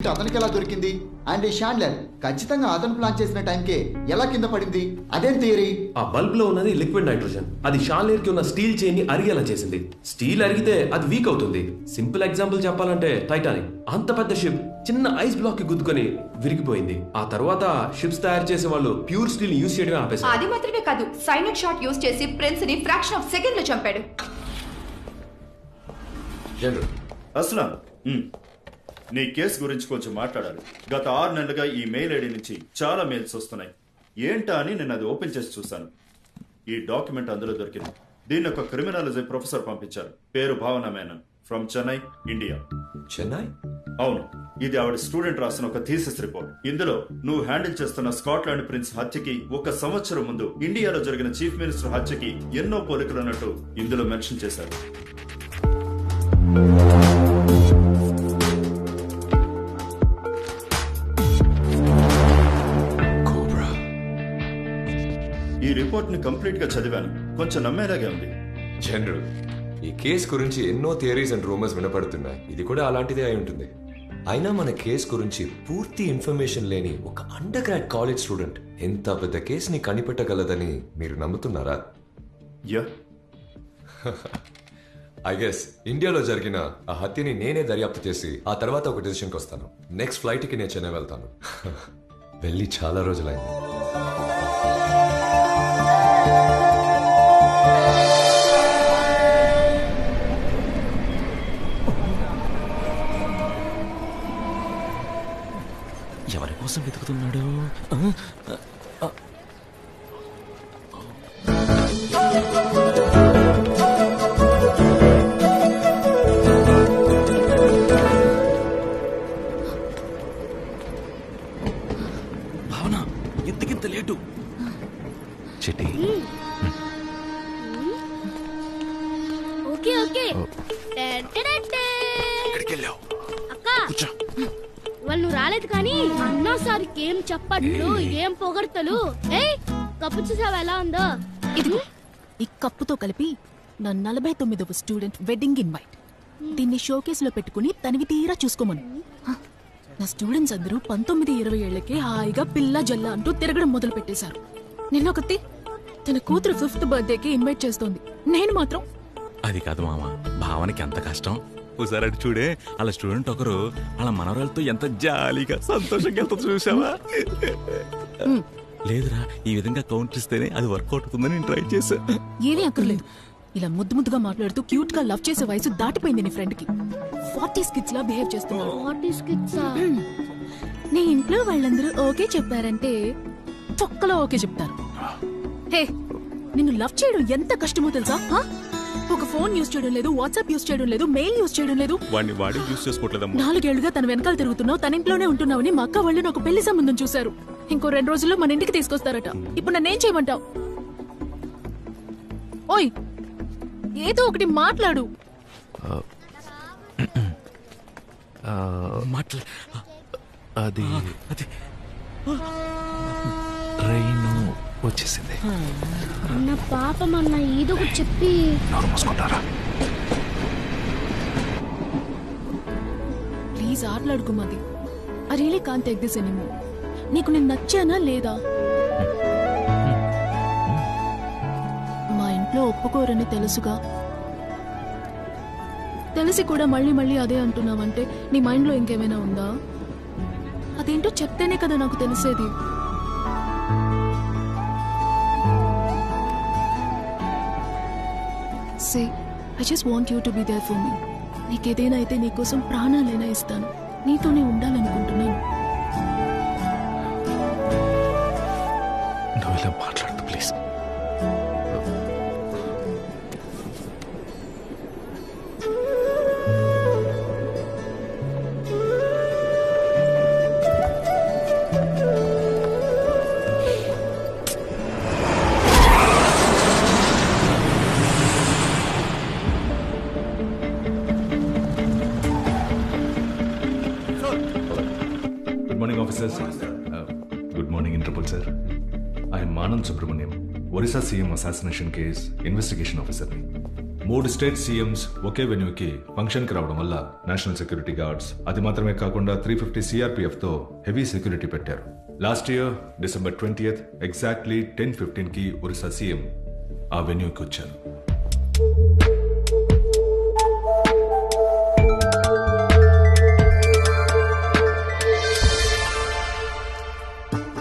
అతనికి ఎలా దొరికింది? అండ్ ఈ షాండ్లర్ ఖచ్చితంగా అతను ప్లాన్ చేసిన టైంకే ఎలా కింద పడింది? అదేం థియరీ? ఆ బల్బ్ లో ఉన్నది లిక్విడ్ నైట్రోజన్. అది షాండ్లర్ కి ఉన్న స్టీల్ చైన్ ని అరిగేలా చేసింది. స్టీల్ అరిగితే అది వీక్ అవుతుంది. సింపుల్ ఎగ్జాంపుల్ చెప్పాలంటే టైటానిక్. అంత పెద్ద షిప్ చిన్న ఐస్ బ్లాక్ కి గుద్దుకొని విరిగిపోయింది. ఆ తర్వాత షిప్స్ తయారు చేసే వాళ్ళు ప్యూర్ స్టీల్ యూజ్ చేయడమే ఆపేశారు. అది మాత్రమే కాదు, సైనైడ్ షాట్ యూజ్ చేసి ప్రిన్స్ ని ఫ్రాక్షన్ ఆఫ్ సెకండ్ లో చంపాడు. జనరల్ అస్లాం, నీ కేసు గురించి కొంచెం మాట్లాడాలి. గత 6 నెలలుగా ఈ మెయిల్ ఐడి నుంచి చాలా మెయిల్స్ వస్తున్నాయి. ఏంటా అని నేను అది ఓపెన్ చేసి చూశాను. ఈ డాక్యుమెంట్ అందులో దొరికింది. దీన్ని ఒక క్రిమినాలజీ ప్రొఫెసర్ పంపించారు. పేరు భావన మేనన్, ఫ్రమ్ చెన్నై, ఇండియా. చెన్నై? అవును, ఇది ఆవిడ స్టూడెంట్ రాసిన ఒక థీసిస్ రిపోర్ట్. ఇందులో నువ్వు హ్యాండిల్ చేస్తున్న స్కాట్లాండ్ ప్రిన్స్ హత్యకి 1 సంవత్సరం ముందు ఇండియాలో జరిగిన చీఫ్ మినిస్టర్ హత్యకి ఎన్నో పోలికలు ఉన్నట్టు ఇందులో మెన్షన్ చేశారు. ఈ రిపోర్ట్ ని కంప్లీట్ గా చదివాను. కొంచెం నమ్మేలాగే ఉంది. జనరల్, ఈ కేసు గురించి ఎన్నో థియరీస్ అండ్ రూమర్స్ వినపడుతున్నాయి. ఇది కూడా అలాంటిదే అయి ఉంటుంది. అయినా మన కేసు గురించి పూర్తి ఇన్ఫర్మేషన్ లేని ఒక అండర్ గ్రాడ్ కాలేజ్ స్టూడెంట్ ఎంత పెద్ద కేసుని కనిపెట్టగలదని మీరు నమ్ముతున్నారా? యా, ఐ గెస్ ఇండియాలో జరిగిన ఆ హత్యని నేనే దర్యాప్తు చేసి ఆ తర్వాత ఒక డెసిషన్కి వస్తాను. నెక్స్ట్ ఫ్లైట్కి నేను చెన్నై వెళ్తాను. వెళ్ళి చాలా రోజులైంది. ఎవరి కోసం వెతుకుతున్నాడు? భావన, ఎందుకింత లేటు? Chetty, okay okay. ఎక్కడికి వెళ్ళావు? అక్క, కూర్చో. వాళ్ళు రాలేదు కానీ అన్నోసారికి ఏం చెప్పట్లు, ఏం పొగడతలు. ఏయ్, కప్పు చూసావా ఎలా ఉందో? ఇదిగో ఈ కప్పుతో కలిపి నా 49వ స్టూడెంట్ వెడ్డింగ్ ఇన్వైట్. దీన్ని షోకేస్ లో పెట్టుకుని తనివి తీరా చూసుకోమను. నా స్టూడెంట్స్ అందరూ 19-20 ఏళ్లకే హాయిగా పిల్ల జల్ల అంటూ తిరగడం మొదలు పెట్టేశారు. నిన్నొకతి తన కూతురు 5th బర్త్డేకి ఇన్వైట్ చేస్తోంది. నేను మాత్రం అది కాదు మామ, భావనకి ఎంత కష్టం. ఒకసారి అటు చూడే, వాళ్ళ స్టూడెంట్ ఒకరు వాళ్ళ మనవరాలతో ఎంత జాలీగా సంతోషంగా వెళ్తా చూసావా? లేదురా, ఈ విధంగా కౌంటర్ ఇస్తేనే అది వర్కౌట్ అవుతుందని నేను ట్రై చేశా. ఏమీ అక్కర్లేదు. ఇలా ముద్దు ముద్దుగా మాట్లాడుతూ క్యూట్ గా లవ్ చేసే వయసు దాటిపోయింది నీ ఫ్రెండ్ కి. 40s కిడ్స్ లా బిహేవ్ చేస్తున్నావు. నీ ఇంట్లో వాళ్ళందరూ ఓకే చెప్పారంటే తొక్కలో ఓకే చెప్తారు. హే, నిన్ను లవ్ చేయడం ఎంత కష్టమో తెలుసా? ఒక ఫోన్ యూజ్ చేయడం లేదు, వాట్సాప్ యూజ్ చేయడం లేదు, మెయిల్ యూజ్ చేయడం లేదు. వాడిని వాడి యూజ్ చేసుకోవట్లేదమ్మా. 4 ఏళ్లుగా తన వెనకాల తిరుగుతున్నావు, తన ఇంట్లోనే ఉంటున్నావని మా అక్క వాళ్ళు నాకు పెళ్లి సంబంధం చూశారు. ఇంకో 2 రోజుల్లో మన ఇంటికి తీసుకొస్తారట. ఇప్పుడు నన్నేం చేయమంటావు? ఓయ్, ఏదో ఒకటి మాట్లాడు. అది ట్రైన్ వచ్చేసింది. అన్న పాపం అన్న, ఏదో ఒకటి చెప్పి. ప్లీజ్ ఆటలాడుకోమది. I really can't take this anymore. నీకు నేను నచ్చానా లేదా? మా ఇంట్లో ఒప్పుకోరని తెలుసుగా. తెలిసి కూడా మళ్ళీ మళ్ళీ అదే అంటున్నావంటే నీ మైండ్లో ఇంకేమైనా ఉందా? అదేంటో చెప్తేనే కదా నాకు తెలిసేది. Say, I just want you to be there for me. నీకేదైనా అయితే నీకోసం ప్రాణాలైనా ఇస్తాను. నీతోనే ఉండాలనుకుంటున్నాను. నువ్వు ఇలా మాట్లాడదు please. Good morning, officers. Good morning, Interpol, sir. I am Anand Subramaniam, Orissa CM assassination case investigation officer. 3 state CMs ఒకే వెన్యూకి ఫంక్షన్కి రావడం వల్ల నేషనల్ సెక్యూరిటీ గార్డ్స్, అది మాత్రమే కాకుండా 350 సిఆర్పిఎఫ్తో హెవీ సెక్యూరిటీ పెట్టారు. Last year December 20th exactly 10:15కి ఒరిస్సా సీఎం ఆ వెన్యూకి వచ్చారు.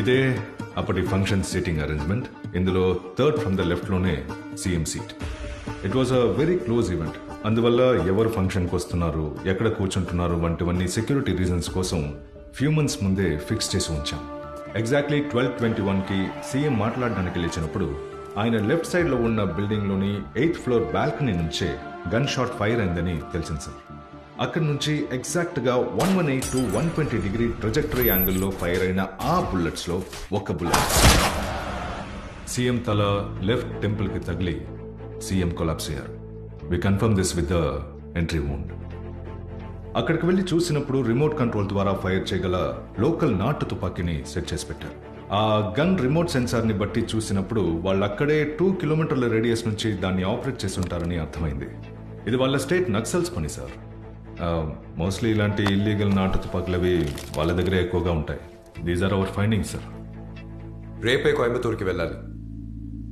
ఇదే అప్పటి ఫంక్షన్ సీటింగ్ అరేంజ్మెంట్. ఇందులో థర్డ్ ఫ్రమ్ ద లెఫ్ట్ లోనే CM seat. It was a very close event. అందువల్ల ఎవరు ఫంక్షన్కి వస్తున్నారు, ఎక్కడ కూర్చుంటున్నారు వంటివన్నీ సెక్యూరిటీ రీజన్స్ కోసం ఫ్యూ మంత్స్ ముందే ఫిక్స్ చేసి ఉంచాం. ఎగ్జాక్ట్లీ 12:21కి సీఎం మాట్లాడడానికి లేచినప్పుడు ఆయన లెఫ్ట్ సైడ్ లో ఉన్న బిల్డింగ్ లోని 8th ఫ్లోర్ బాల్కనీ నుంచే గన్ షాట్ ఫైర్ అయిందని తెలిసింది సార్. అక్కడి నుంచి ఎగ్జాక్ట్ గా 118 to 120 డిగ్రీ ట్రజెక్టరీ యాంగిల్లో ఫైర్ అయిన ఆ బుల్లెట్స్ లో ఒక బుల్లెట్ సీఎం తల లెఫ్ట్ టెంపుల్ కి తగిలి సీఎం కొలాప్స్ అయ్యారు. We confirm this with the entry wound. అక్కడికి వెళ్లి చూసినప్పుడు రిమోట్ కంట్రోల్ ద్వారా ఫైర్ చేయగల లోకల్ నాటు తుపాకీని సెట్ చేసి పెట్టారు. ఆ గన్ రిమోట్ సెన్సార్ ని బట్టి చూసినప్పుడు వాళ్ళు అక్కడే 2 కిలోమీటర్ల రేడియస్ నుంచి దాన్ని ఆపరేట్ చేసి ఉంటారని అర్థమైంది. ఇది వాళ్ళ స్టేట్ నక్సల్స్ పని సార్. మోస్ట్లీ ఇలాంటి ఇల్లీగల్ నాటు తుపాకులు అవి వాళ్ళ దగ్గరే ఎక్కువగా ఉంటాయి. These are our finding sir. రేపే కోయంబత్తూర్కి వెళ్ళాలి.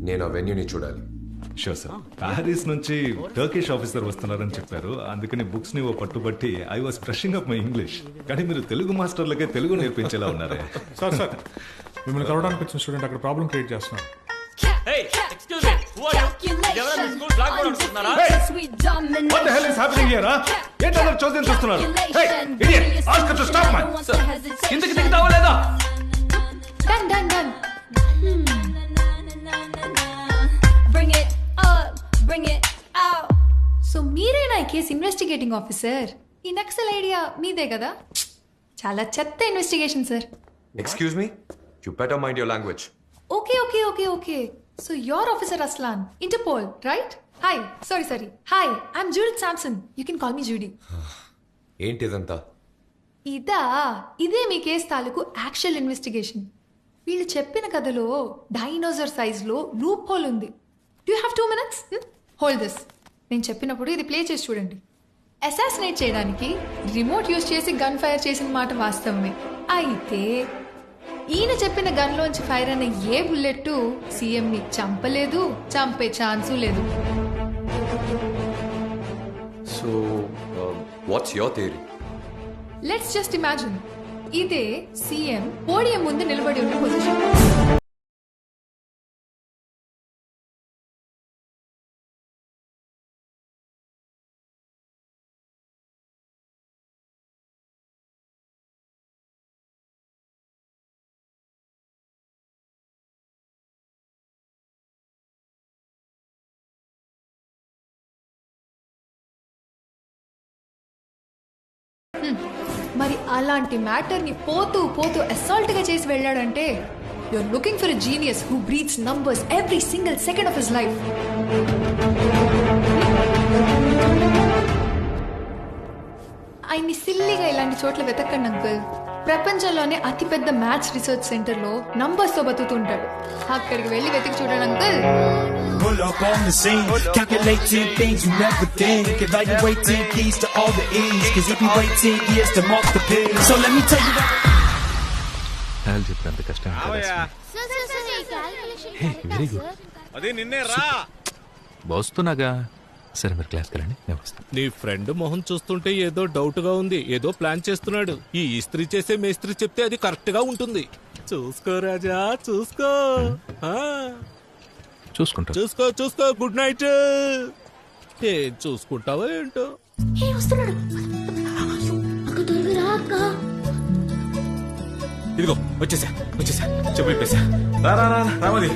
నేను ఆ వెన్యూని చూడాలి. Sure sir. ప్యారిస్ నుంచి టర్కిష్ ఆఫీసర్ వస్తున్నారని చెప్పారు. అందుకని బుక్స్ ని ఓ పట్టుబట్టి I was freshing up my English. కానీ మీరు తెలుగు మాస్టర్లకే తెలుగు నేర్పించేలా ఉన్నారే. సార్ సార్, మిమ్మల్ని కలవడానికి వచ్చిన స్టూడెంట్ అక్కడ ప్రాబ్లం క్రియేట్ చేస్తున్నారు. What the hell is happening here, huh? ఏంటి అందరూ చోద్యం చూస్తున్నారు? Hey, idiot! Ask her to stop, man! కిందకి దిగుతావా లేదా? Done, done, done. Bring it up, bring it out. So మీరేనా ఈ కేసు ఇన్వెస్టిగేటింగ్ ఆఫీసర్? ఈ నక్సల్ ఐడియా మీదే కదా? చాలా చెత్త investigation sir. Excuse me, you better mind your language. Okay, okay, okay, okay. So you're Officer Aslan, Interpol, right? Hi, sorry. Hi, I'm Judith Sampson. You can call me Judy. ఏంటి ఇదంతా? ఇదే మీ case తాలూకు actual investigation. వీళ్ళు చెప్పిన కథలో dinosaur size లో loop whole ఉంది. Do have 2 minutes? Hold this. నేను చెప్పినప్పుడు ఇది ప్లే చేసి చూడండి. అసాసినేట్ చేయడానికి రిమోట్ యూజ్ చేసి గన్ ఫైర్ చేసిన మాట వాస్తవమే. అయితే ఈయన చెప్పిన గన్ లోంచి ఫైర్ అయిన ఏ బుల్లెట్ సీఎం ని చంపలేదు, చంపే ఛాన్సు లేదు. So what's your theory? Let's just imagine ఇదే సీఎం పోడియం ముందు నిలబడి ఉన్న పొజిషన్. మరి అలాంటి మ్యాటర్ ని పోతూ అసాల్ట్ గా చేసి వెళ్ళాడంటే you're looking for a genius who breathes numbers every single second of his life. ఆయన్ని సిల్లిగా ఇలాంటి చోట్ల వెతకండి అంకుల్. ప్రపంచంలోనే అతిపెద్ద మ్యాథ్స్ రీసెర్చ్ సెంటర్ లో నంబర్స్ తో బతుకుతుంటాడు. అక్కడికి వెళ్ళి వెతికి చూడండి uncle. Pull up on the scene, calculate 10 things you never think, evaluate 10 keys to all the E's, cause if you wait 10 years to mark the pin, so let me tell you that. వాళ్ళు చెప్పినంత కష్టం very good. అదే నిన్నే రా వస్తున్నాగా. సరే మీరు క్లాస్కి రండి, నేను వస్తాను. నీ ఫ్రెండ్ మొహం చూస్తుంటే ఏదో డౌట్ గా ఉంది. ఏదో ప్లాన్ చేస్తున్నాడు. ఈ ఇస్త్రీ చేసే మేస్త్రి చెప్తే అది కరెక్ట్ గా ఉంటుంది. చూసుకో రాజా, చూసుకో. చూసుకో. Good night. ఏం చూసుకుంటావో ఏంటో. ఇదిగో వచ్చేసా చెప్పేసా. రామది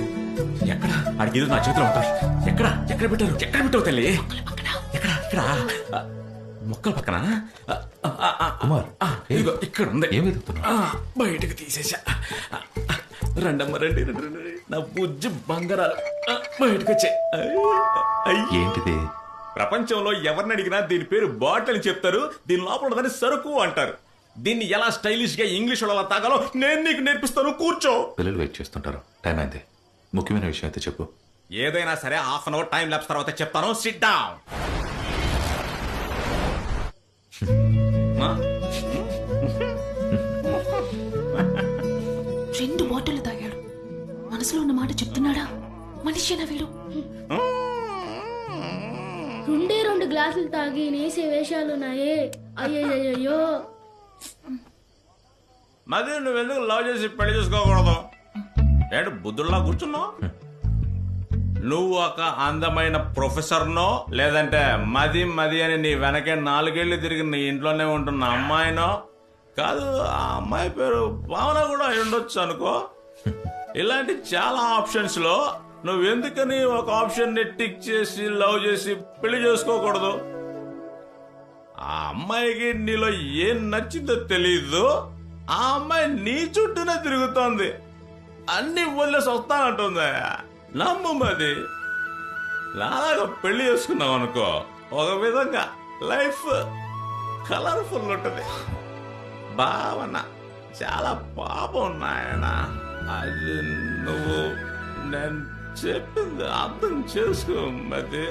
ఎక్కడ? ఆడికి ఏదో నా చేతిలో ఉంటాయి. ఎక్కడ పెట్టావు తల్లి? ఎక్కడ మొక్కల పక్కన కుమార్. ఇదిగో ఇక్కడ ఉంది. ఏమి బయటకు తీసేసా. రండమ్మ రండి. నా బుజ్జి బంగారాలు బయటకు వచ్చాయి. ఏంటిది? ప్రపంచంలో ఎవరిని అడిగినా దీని పేరు బాటిల్ అని చెప్తారు. దీని లోపల ఉన్నదని సరుకు అంటారు. దీన్ని ఎలా స్టైలిష్ గా ఇంగ్లీష్ అలా తాగాలో నేను నీకు నేర్పిస్తాను. కూర్చో. పిల్లలు వెయిట్ చేస్తుంటారు. టైం అయింది. ముఖ్యమైన విషయం అయితే చెప్పు. ఏదైనా సరే half an hour time lapse తర్వాత చెప్తాను. SIT down. రెండు బాటిల్ తాగాడు. మనసులో ఉన్న మాట చెప్తున్నాడా? మనిషినా వీడు? రెండు గ్లాసులు తాగి నేసే వేషాలున్నాయే. అయ్యయ్యో. మది నువ్వెందుకు లవ్ చేసి పెళ్లి చేసుకోకూడదు? ఏంటి బుద్ధుల్లా కూర్చున్నావు? నువ్వు ఒక అందమైన ప్రొఫెసర్నో లేదంటే మది అని నీ వెనకే 4 ఏళ్ళు తిరిగి నీ ఇంట్లోనే ఉంటున్న అమ్మాయినో కాదు. ఆ అమ్మాయి పేరు భావన కూడా అయి ఉండొచ్చు అనుకో. ఇలాంటి చాలా ఆప్షన్స్ లో నువ్వెందుకని ఒక ఆప్షన్ ని టిక్ చేసి లవ్ చేసి పెళ్లి చేసుకోకూడదు? ఆ అమ్మాయికి నీలో ఏం నచ్చిందో తెలీదు. ఆ అమ్మాయి నీ చుట్టూనే తిరుగుతోంది. అన్ని వదిలేసి వస్తానంటుంది. నమ్ము మది. నాలాగా పెళ్లి చేసుకున్నావు అనుకో, ఒక విధంగా లైఫ్ కలర్ఫుల్ ఉంటుంది. భావన చాలా పాపం నాయన. అది నువ్వు నేను చెప్పింది అర్థం చేసుకో మది.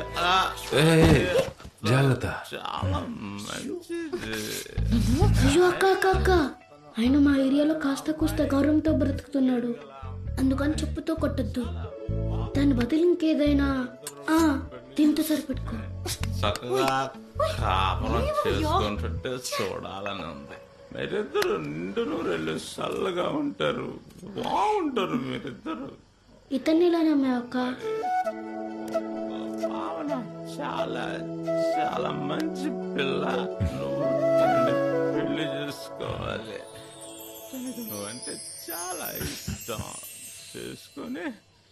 జాగ్రత్త. చాలా మంచిది. అయ్యో అక్క, ఆయన మా ఏరియాలో కాస్త కూస్త గౌరవంతో బ్రతుకుతున్నాడు, అందుకని చెప్పుతో కొట్టద్దు. దాని బదులు ఇంకేదైనా దీంతో సరిపెట్టుకో. చక్కగా కాపురం చేసుకుంటుంటే చూడాలని ఉంది. మీరిద్దరు నిండు నూరెళ్ళు చల్లగా ఉంటారు, బాగుంటారు మీరిద్దరు. ఇతన్ని ఇలా నమ్మే అక్క. భావన చాలా చాలా మంచి పిల్ల. నువ్వు తనని పెళ్లి చేసుకోవాలి. నువ్వంటే చాలా ఇష్టం. చేసుకొని